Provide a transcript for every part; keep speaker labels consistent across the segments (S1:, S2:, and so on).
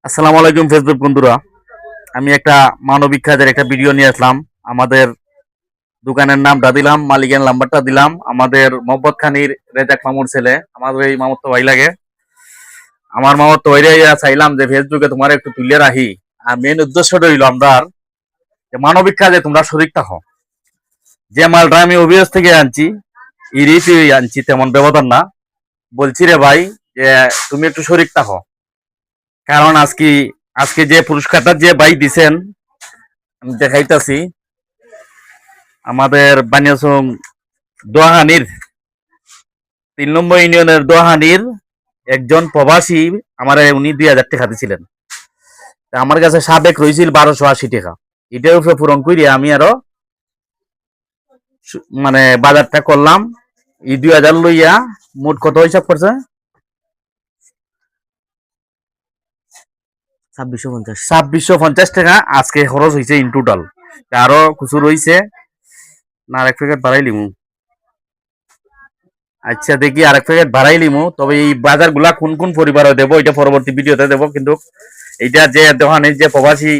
S1: আসসালামু আলাইকুম ফেসবুক বন্ধুরা। আমি একটা মানবিক কাজের একটা ভিডিও নিয়ে আসলাম। আমাদের দোকানের নামটা দিলাম, মালিকের নাম্বারটা দিলাম। আমাদের মোহাম্মদ খানির রেজাক মামুর ছেলে, আমাদের এই মামুর তো ভাই লাগে। আমার মামুর তো ভাইরে চাইলাম যে ফেসবুকে তোমার একটু তুলে রাখি। আর মেন উদ্দেশ্যটা হইল আমরা যে মানবিক কাজে তোমরা শরীর থাকো। যে মালটা আমি অভিয়াস থেকে আনছি, ইরিতে আনছি, তেমন ব্যবধান না। বলছি রে ভাই যে তুমি একটু শরীর থাকো, কারণ আজকে আজকে যে পুরস্কারটা যে ভাই দিছেন আমি দেখাইতাছি। আমাদের বানিয়াচং দোহানির 3 নম্বর ইউনিয়নের দোহানির একজন প্রবাসী আমার উনি 2000 টাকা দিছিলেন। তা আমার কাছে সাবেক রয়েছিল 1280 টাকা। এটার উপরে পূরণ করিয়া আমি আরো মানে বাজারটা করলাম। এই 2000 লইয়া মোট কত হিসাব করছে? 2650 টাকা আজকে খরচ হয়েছে ইন টোটাল। আরো কিছু রয়েছে না, আরেক প্যাকেট বাড়াই লিমু। আচ্ছা দেখি আরেক প্যাকেট বাড়াই লিমু। তবে এই বাজার গুলা কোন কোন পরিবারে দেবো এটা পরবর্তী ভিডিওতে দেবো। কিন্তু এইটা যে দোকানের যে প্রবাসী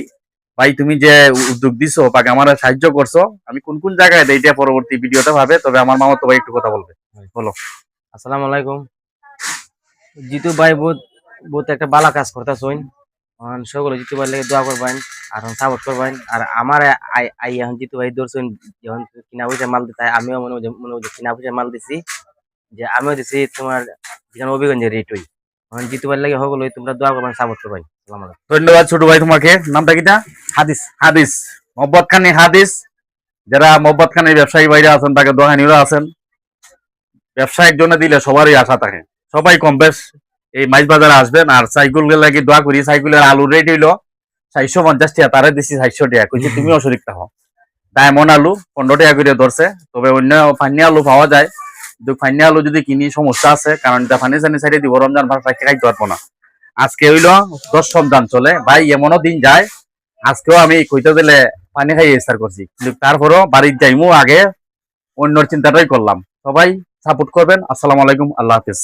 S1: ভাই তুমি যে উদ্যোগ দিছো বা আমার সাহায্য করছো, আমি কোন কোন জায়গায় দেই এটা পরবর্তী ভিডিওতে ভাবে। তবে আমার মামা তো ভাই একটু কথা বলবে, বলো।
S2: আসসালামু আলাইকুম। জিতু ভাই বহুত বহুত একটা বালা কাজ করতেছেন। সকলে জিতু ভাই লাগে দোয়া করবেন আর সাপোর্ট করবেন। আর আমার আই এখন জিতু ভাই ধরছেন যখন কিনা পয়সা মাল দিতে আমিও মনে কিনা পয়সা মাল দিছি, যে আমিও দিছি তোমার যেখানে অভিগঞ্জের রেট হই। এখন জিতু ভাই লাগে সকলে তোমরা দোয়া করবেন, সাপোর্ট করবেন। আসসালামু আলাইকুম।
S1: ধন্যবাদ ছোট ভাই তোমাকে। নামটা কিটা? হাদিস। হাদিস, মোহাম্মদ খানি হাদিস। যারা মোহাম্মদ খানের ব্যবসায়ী বাইরে আছেন, তাকে দোকানিরা আছেন, ব্যবসায়িক জন্য দিলে সবারই আশা থাকে। সবাই কম বেশ এই মাইজ বাজারে আসবেন। আর সাইকেল লাগি দোয়া করি। সাইকেলের আলুর রেট হইলো 450 টাকা, তারে দিচ্ছি 400 টাকা। কইছি তুমিও শরীর থাকো। ডায়মন্ড আলু 15 টাকা করে ধরছে। তবে অন্য ফান্নি আলু পাওয়া যায়, কিন্তু ফান্নি আলু যদি কিনি সমস্যা আছে, কারণ এটা ফানি সানি সাইডে দিব, রমজান ভাত খাইতে পারবো না। আজকে হইলো 10 রমজান চলে ভাই, এমনও দিন যায় আজকেও আমি কইতে দিলে পানি খাইয়ে ইস্তার করছি। কিন্তু তারপরও বাড়ির যাইমু আগে অন্যর চিন্তাটাই করলাম। সবাই সাপোর্ট করবেন। আসসালামু আলাইকুম, আল্লাহ হাফিজ।